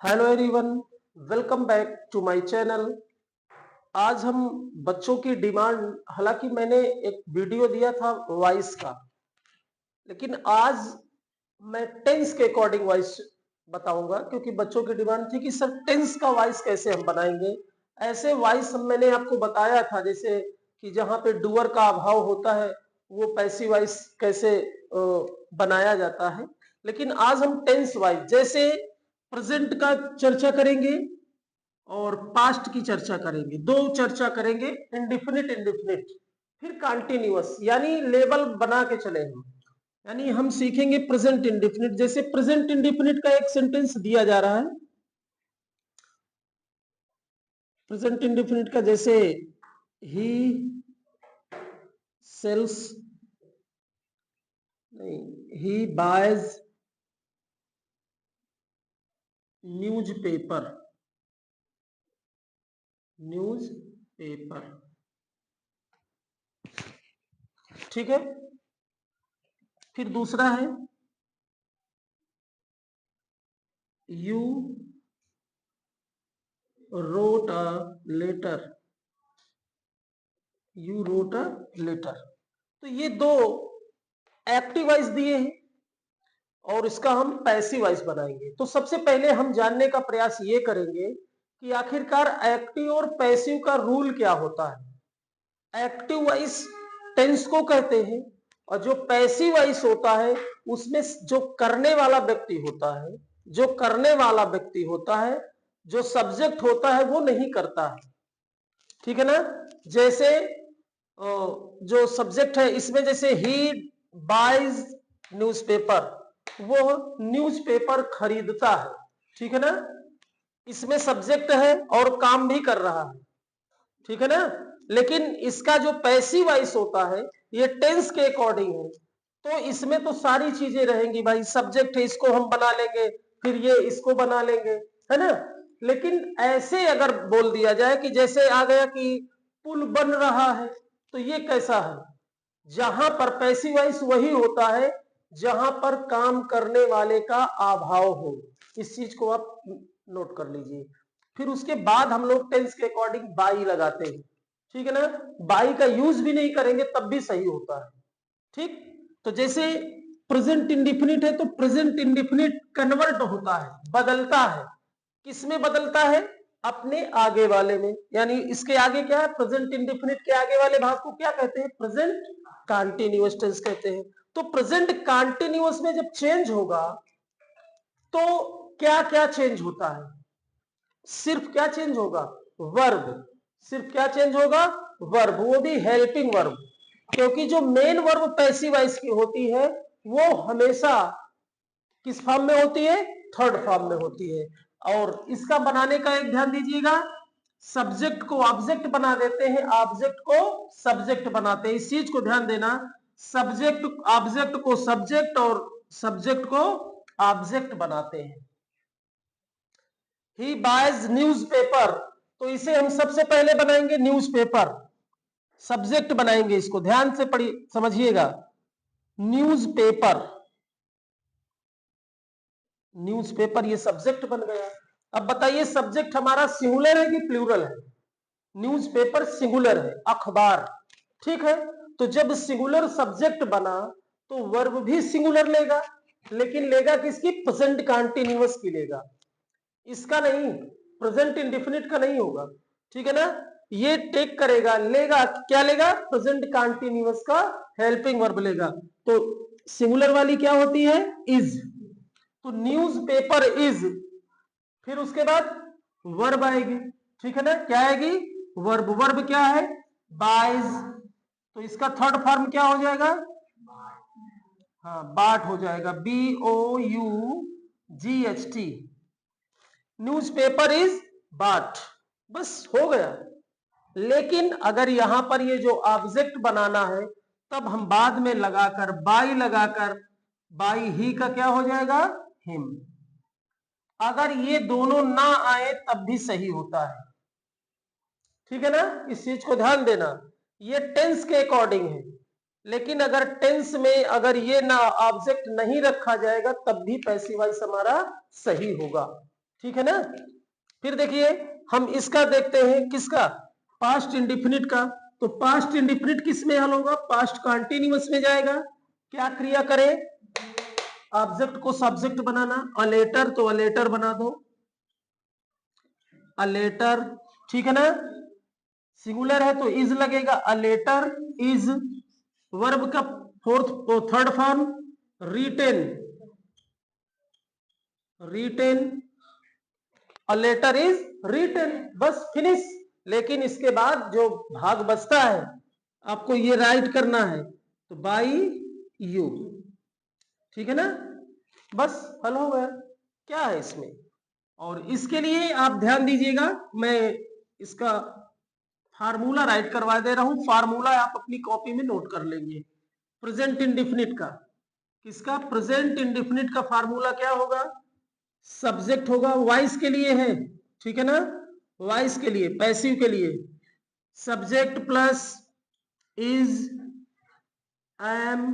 Hello everyone, welcome back to my channel. आज हम बच्चों की डिमांड, हालांकि मैंने एक वीडियो दिया था वॉइस का, लेकिन आज मैं टेंस के अकॉर्डिंग वॉइस बताऊंगा, क्योंकि बच्चों की डिमांड थी कि सर टेंस का वॉइस कैसे हम बनाएंगे। ऐसे वॉइस मैंने आपको बताया था, जैसे कि जहां पे डूअर का अभाव होता है वो पैसिव वॉइस कैसे बनाया जाता है। लेकिन आज हम टेंस वॉइस, जैसे प्रेजेंट का चर्चा करेंगे और पास्ट की चर्चा करेंगे, दो चर्चा करेंगे, इंडिफिनिट इंडिफिनिट, फिर कंटिन्यूअस, यानी लेवल बना के चले हम। यानी हम सीखेंगे प्रेजेंट इंडिफिनिट। जैसे प्रेजेंट इंडिफिनिट का एक सेंटेंस दिया जा रहा है, प्रेजेंट इंडिफिनिट का, जैसे ही सेल्स, नहीं, he buys newspaper, newspaper, ठीक है। फिर दूसरा है you wrote a letter, you wrote a letter। तो ये दो एक्टिव वॉइस दिए हैं और इसका हम पैसिव वॉइस बनाएंगे। तो सबसे पहले हम जानने का प्रयास ये करेंगे कि आखिरकार एक्टिव और पैसिव का रूल क्या होता है। एक्टिव वॉइस टेंस को कहते हैं और जो पैसिव वॉइस होता है उसमें जो करने वाला व्यक्ति होता है, जो करने वाला व्यक्ति होता है, जो सब्जेक्ट होता है वो नहीं करता है, ठीक है ना। जैसे जो सब्जेक्ट है इसमें, जैसे ही बाइज न्यूज़पेपर, वो न्यूज़पेपर खरीदता है, ठीक है ना। इसमें सब्जेक्ट है और काम भी कर रहा है, ठीक है ना। लेकिन इसका जो पैसिव वॉइस होता है ये टेंस के अकॉर्डिंग है। तो इसमें तो सारी चीजें रहेंगी भाई, सब्जेक्ट है इसको हम बना लेंगे, फिर ये इसको बना लेंगे, है ना। लेकिन ऐसे अगर बोल दिया जाए कि जैसे आ गया कि पुल बन रहा है, तो ये कैसा है, जहां पर पैसिव वॉइस वही होता है जहां पर काम करने वाले का अभाव हो। इस चीज को आप नोट कर लीजिए। फिर उसके बाद हम लोग टेंस के अकॉर्डिंग बाई लगाते हैं, ठीक है ना। बाई का यूज भी नहीं करेंगे तब भी सही होता है, ठीक। तो जैसे प्रेजेंट इंडिफिनिट है तो प्रेजेंट इंडिफिनिट कन्वर्ट होता है, बदलता है। किसमें बदलता है? अपने आगे वाले में। यानी इसके आगे क्या है, प्रेजेंट इंडिफिनिट के आगे वाले भाग को क्या कहते हैं? प्रेजेंट कंटीन्यूअस टेंस कहते हैं। तो प्रेजेंट कंटीन्यूअस में जब चेंज होगा तो क्या क्या चेंज होता है? सिर्फ क्या चेंज होगा? वर्ब। सिर्फ क्या चेंज होगा? वर्ब, वो भी हेल्पिंग वर्ब। क्योंकि जो मेन वर्ब पैसिव वॉइस की होती है वो हमेशा किस फॉर्म में होती है? थर्ड फॉर्म में होती है। और इसका बनाने का एक ध्यान दीजिएगा, सब्जेक्ट को ऑब्जेक्ट बना देते हैं, ऑब्जेक्ट को सब्जेक्ट बनाते हैं, इस चीज को ध्यान देना। सब्जेक्ट ऑब्जेक्ट को सब्जेक्ट और सब्जेक्ट को ऑब्जेक्ट बनाते हैं। ही बायज न्यूज़पेपर, तो इसे हम सबसे पहले बनाएंगे न्यूज़पेपर, सब्जेक्ट बनाएंगे। इसको ध्यान से पढ़िए, समझिएगा। न्यूज़पेपर, न्यूज़पेपर ये सब्जेक्ट बन गया। अब बताइए सब्जेक्ट हमारा सिंगुलर है कि प्लूरल है? न्यूज़पेपर सिंगुलर है, अखबार, ठीक है। तो जब सिंगुलर सब्जेक्ट बना तो वर्ब भी सिंगुलर लेगा, लेकिन लेगा किसकी? प्रेजेंट कंटीन्यूअस की लेगा, इसका नहीं, प्रेजेंट इंडिफिनिट का नहीं होगा, ठीक है ना। ये टेक करेगा, लेगा क्या लेगा? प्रेजेंट कंटीन्यूअस का हेल्पिंग वर्ब लेगा। तो सिंगुलर वाली क्या होती है? इज। तो न्यूज़पेपर इज, फिर उसके बाद वर्ब आएगी, ठीक है ना। क्या आएगी? वर्ब। वर्ब क्या है? बाइज। तो इसका थर्ड फॉर्म क्या हो जाएगा? हाँ, बाट हो जाएगा, BOUGHT। न्यूज़पेपर इज बाट, बस हो गया। लेकिन अगर यहां पर ये जो ऑब्जेक्ट बनाना है तब हम बाद में लगाकर, बाई लगाकर, बाई ही का क्या हो जाएगा? हिम। अगर ये दोनों ना आए तब भी सही होता है, ठीक है ना। इस चीज को ध्यान देना, ये टेंस के अकॉर्डिंग है। लेकिन अगर टेंस में अगर ये ना ऑब्जेक्ट नहीं रखा जाएगा तब भी पैसिव वॉइस हमारा सही होगा। ठीक है ना। फिर देखिए हम इसका देखते हैं, किसका, पास्ट इंडिफिनिट का। तो पास्ट इंडिफिनिट किस में हल होगा, पास्ट कंटीन्यूअस में जाएगा। क्या क्रिया करें, ऑब्जेक्ट को सब्जेक्ट बनाना, अ लेटर तो अ लेटर बना दो, अ लेटर, ठीक है ना। सिंगुलर है तो इज लगेगा, अ लेटर इज। वर्ब का third form written, written, a letter is written, बस फिनिश। लेकिन इसके बाद जो भाग बचता है आपको ये राइट करना है, तो बाई यू, ठीक है ना, बस हल हो गया। क्या है इसमें, और इसके लिए आप ध्यान दीजिएगा, मैं इसका फार्मूला राइट करवा दे रहा हूं। फार्मूला आप अपनी कॉपी में नोट कर लेंगे। प्रेजेंट इंडिफिनिट का, किसका, प्रेजेंट इंडिफिनिट का फार्मूला क्या होगा, सब्जेक्ट होगा, वॉइस के लिए है, ठीक है ना, वॉइस के लिए, पैसिव के लिए subject plus is, am,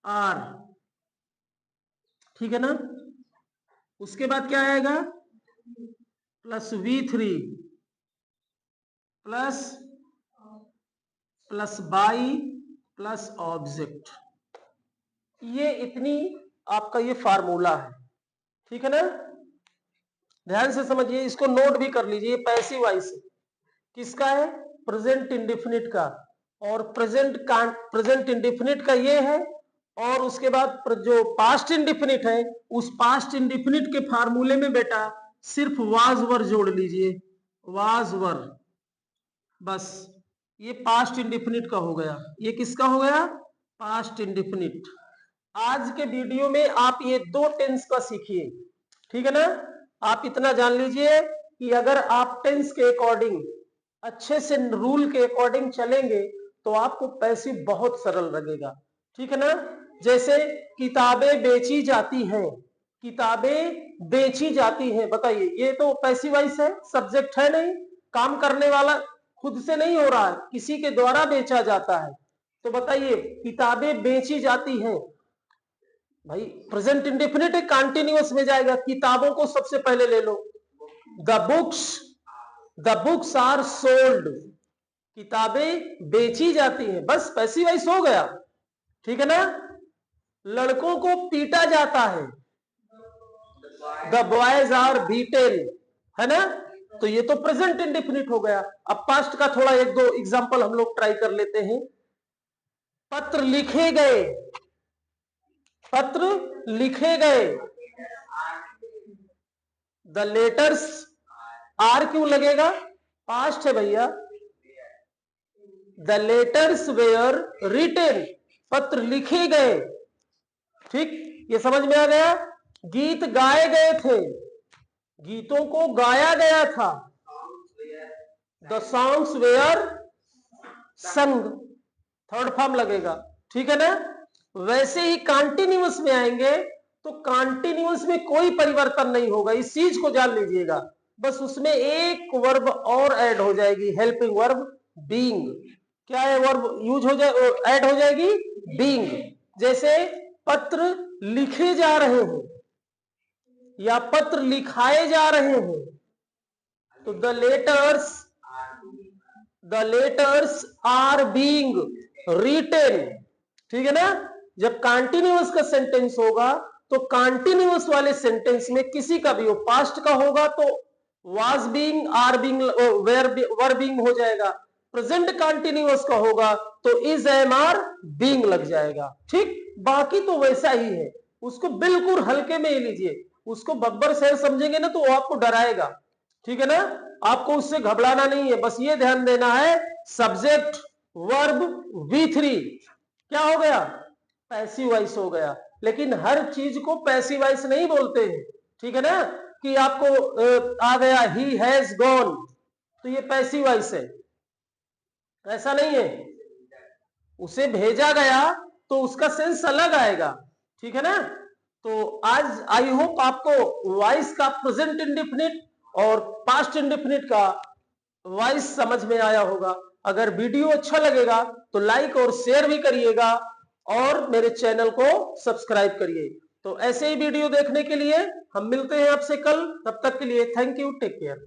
are, ठीक है ना। उसके बाद क्या आएगा, plus V3 plus plus by plus object. ये इतनी आपका ये फार्मूला है, ठीक है ना। ध्यान से समझिए, इसको नोट भी कर लीजिए। पैसिव वॉइस किसका है, प्रेजेंट इंडिफिनिट का, और प्रेजेंट इंडिफिनिट का ये है। और उसके बाद जो पास्ट इंडिफिनिट है, उस पास्ट इंडिफिनिट के फार्मूले में बेटा सिर्फ वाज वर जोड़ लीजिए, वाज वर, बस। ये पास्ट इंडिफिनिट का हो गया। ये किसका हो गया, पास्ट इंडिफिनिट। आज के वीडियो में आप ये दो टेंस का सीखिए, ठीक है ना। आप इतना जान लीजिए कि अगर आप टेंस के अकॉर्डिंग अच्छे से रूल के अकॉर्डिंग चलेंगे तो आपको पैसिव बहुत सरल लगेगा, ठीक है ना। जैसे किताबें बेची जाती हैं, किताबें बेची जाती हैं, बताइए ये तो पैसिव वॉइस है, सब्जेक्ट है नहीं, काम करने वाला खुद से नहीं हो रहा है, किसी के द्वारा बेचा जाता है। तो बताइए किताबें बेची जाती हैं, भाई प्रेजेंट इंडेफिनिट है, कंटिन्यूअस में जाएगा। किताबों को सबसे पहले ले लो, द बुक्स आर सोल्ड, किताबें बेची जाती हैं, बस पैसिव वॉइस हो गया, ठीक है ना। लड़कों को पीटा जाता है, द बॉयज आर बीटेन, है ना। तो ये तो प्रेजेंट इंडेफिनिट हो गया। अब पास्ट का थोड़ा एक दो एग्जांपल हम लोग ट्राई कर लेते हैं। पत्र लिखे गए, पत्र लिखे गए, द लेटर्स, आर क्यों लगेगा, पास्ट है भैया, द लेटर्स वेयर रिटेन, पत्र लिखे गए, ठीक, ये समझ में आ गया। गीत गाए गए थे, गीतों को गाया गया था, द सॉन्ग्स वेयर संग, थर्ड फॉर्म लगेगा, ठीक है ना। वैसे ही कंटिन्यूअस में आएंगे तो कंटिन्यूअस में कोई परिवर्तन नहीं होगा, इस चीज को जान लीजिएगा। बस उसमें एक वर्ब और ऐड हो जाएगी, हेल्पिंग वर्ब बीइंग। क्या है, वर्ब यूज हो जाए, ऐड हो जाएगी बीइंग। जैसे पत्र लिखे जा रहे हैं या पत्र लिखाए जा रहे हैं, तो the letters are being written, ठीक है ना। जब कंटिन्यूअस का सेंटेंस होगा तो कंटिन्यूअस वाले सेंटेंस में किसी का भी हो, पास्ट का होगा तो was being, are being, were being हो जाएगा। प्रेजेंट कंटिन्यूअस का होगा तो इज, एम, आर, बीइंग लग जाएगा, ठीक। बाकी तो वैसा ही है, उसको बिल्कुल हल्के में ही लीजिए। उसको बब्बर शेर समझेंगे ना तो वो आपको डराएगा, ठीक है ना। आपको उससे घबराना नहीं है, बस ये ध्यान देना है, सब्जेक्ट वर्ब V3 क्या हो गया, पैसिव वॉइस हो गया। लेकिन हर चीज को पैसिव वॉइस नहीं बोलते हैं, ठीक है ना। कि आपको आ गया ही हैज गॉन, तो ये पैसिव वॉइस है, ऐसा नहीं है। उसे भेजा गया तो उसका सेंस अलग आएगा, ठीक है ना। तो आज आई होप आपको वॉइस का प्रेजेंट इंडेफिनिट और पास्ट इंडेफिनिट का वॉइस समझ में आया होगा। अगर वीडियो अच्छा लगेगा तो लाइक और शेयर भी करिएगा और मेरे चैनल को सब्सक्राइब करिए। तो ऐसे ही वीडियो देखने के लिए हम मिलते हैं आपसे कल, तब तक के लिए थैंक यू, टेक केयर।